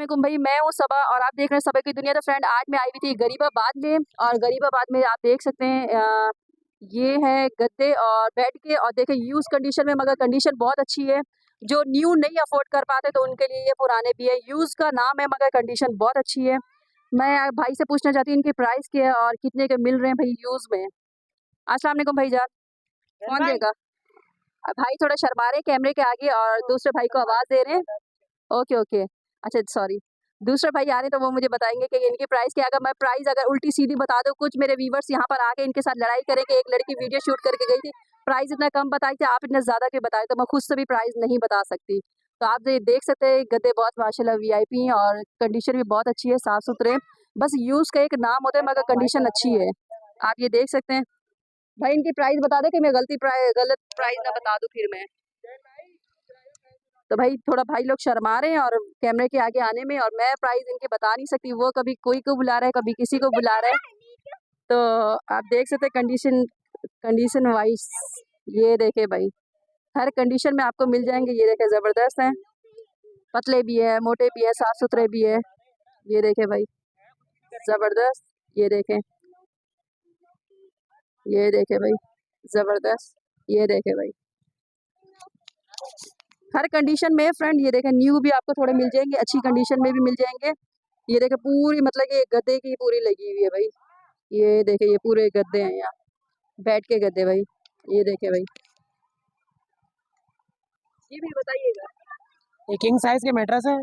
वालेकुम भाई, मैं हूँ सबा और आप देख रहे हैं सबा की दुनिया। तो फ्रेंड, आज मैं आई हुई थी गरीबाबाद में, और गरीबाबाद में आप देख सकते हैं ये है गद्दे और बेड के, और देखें यूज कंडीशन में, मगर कंडीशन बहुत अच्छी है। जो न्यू नहीं अफोर्ड कर पाते तो उनके लिए ये पुराने भी है। यूज का नाम है मगर कंडीशन बहुत अच्छी है। मैं भाई से पूछना चाहती हूँ इनकी प्राइस क्या है और कितने के मिल रहे हैं भाई यूज में। अस्सलाम वालेकुम भाईजान, कौन देगा? भाई थोड़ा शर्मा रहे कैमरे के आगे और दूसरे भाई को आवाज दे रहे हैं। ओके ओके, अच्छा सॉरी। दूसरे भाई आ रहे हैं तो वो मुझे बताएंगे कि इनकी प्राइस क्या है। अगर मैं प्राइस अगर उल्टी सीधी बता दूं, कुछ मेरे व्यूवर्स यहाँ पर आके इनके साथ लड़ाई करें कि एक लड़की वीडियो शूट करके गई थी, प्राइस इतना कम बताई थी, आप इतना ज़्यादा क्यों बताए, तो मैं खुद से भी प्राइस नहीं बता सकती। तो आप ये देख सकते हैं गद्दे बहुत माशाल्लाह वीआईपी हैं और कंडीशन भी बहुत अच्छी है, साफ़ सुथरे। बस यूज़ का एक नाम होता है मगर कंडीशन अच्छी है, आप ये देख सकते हैं। भाई इनकी प्राइस बता दें कि मैं गलत प्राइस ना बता दूँ फिर मैं। तो भाई थोड़ा भाई लोग शर्मा रहे हैं और कैमरे के आगे आने में, और मैं प्राइस इनके बता नहीं सकती। वो कभी कोई को बुला रहा है, कभी किसी को बुला रहा है। तो आप देख सकते हैं कंडीशन कंडीशन वाइज। ये देखे भाई, हर कंडीशन में आपको मिल जाएंगे। ये देखे ज़बरदस्त है, पतले भी है, मोटे भी है, साफ सुथरे भी है। ये देखे भाई ज़बरदस्त, ये देखे, ये देखे भाई ज़बरदस्त, ये देखे भाई हर कंडीशन में फ्रेंड। ये देखें न्यू भी आपको थोड़े मिल जाएंगे, अच्छी कंडीशन में भी मिल जाएंगे। ये देखें पूरी मतलब कि गद्दे की पूरी लगी हुई है भाई। ये देखें ये पूरे गद्दे हैं यहाँ, बैठ के गद्दे भाई। ये देखें भाई, ये भी बताइएगा। ये किंग साइज के मैट्रेस है,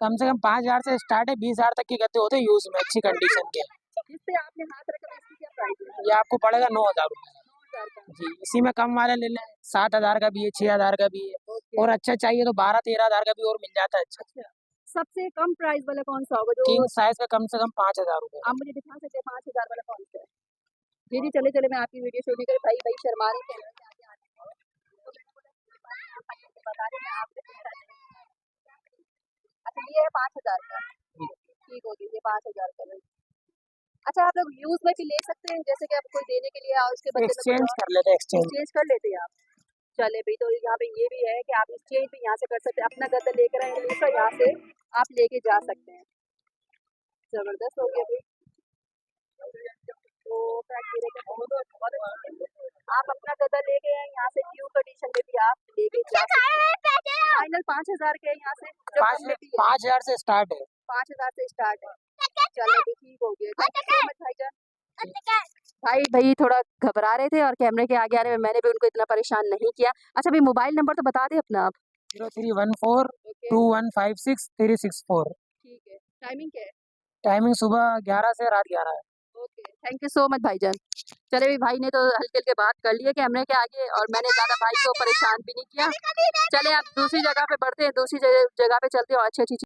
कम से कम 5,000 से स्टार्ट है, 20,000 तक के गद्दे होते हैं यूज में, अच्छी कंडीशन के। जिस पे आपने हाथ रखा है इसकी क्या प्राइस है? ये आपको पड़ेगा 9,000 रुपये 9,000 का। जी। इसी में कम वाले ले लें, 7,000 का भी है, 6,000 का भी है, ओके। और अच्छा चाहिए तो 12-13,000 का भी और मिल जाता है। अच्छा, अच्छा, सबसे कम प्राइस वाला कौन सा होगा जो किंग साइज का कम से कम 5,000 रुपये। आप मुझे दिखा सकते हैं? 5,000 वाला कौन सा है? जी जी, चले चले, मैं आपकी वीडियो शूट नहीं कर भाई। भाई शर्मा रहे कैमरे के आगे आने में। तो मैंने बोला कि बता रहे हैं आपसे पूछा नहीं। अच्छा ये है 5,000 का, ठीक होगी ये 5,000 का भाई। अच्छा आप लोग यूज में भी ले सकते हैं, जैसे कि आप कोई देने के लिए और उसके बदले में एक्सचेंज कर लेते हैं, एक्सचेंज। एक्सचेंज कर लेते हैं आप। चले भाई, तो यहाँ पे ये भी है कि आप एक्सचेंज भी यहाँ से कर सकते हैं। अपना गद्दा लेकर आए, दूसरा यहाँ से आप लेके जा सकते हैं। जबरदस्त हो गया भाई। तो आप अपना गद्दा लेके आए यहाँ से, न्यू कंडीशन में भी आप लेके जा सकते हैं। फाइनल 5,000 के यहाँ से, जो कम में भी है 5,000 से स्टार्ट है। 5,000 से स्टार्ट है। चलो भी ठीक हो गया, थैंक यू सो मच भाईजान। भाई भाई थोड़ा घबरा रहे थे और कैमरे के आगे आने में मैंने भी उनको इतना परेशान नहीं किया। अच्छा भाई मोबाइल नंबर तो बता दे अपना आप। 0314215634। ठीक है, टाइमिंग क्या है? टाइमिंग सुबह 11 से रात 11 है। Okay, thank you so much भाईजान। चले भी, भाई ने तो हल्के हल्के बात कर लिए कैमरे के आगे, और मैंने ज़्यादा भाई को परेशान भी नहीं किया। चले आप दूसरी जगह पे बढ़ते हैं, दूसरी जगह पे चलते हैं और अच्छी अच्छी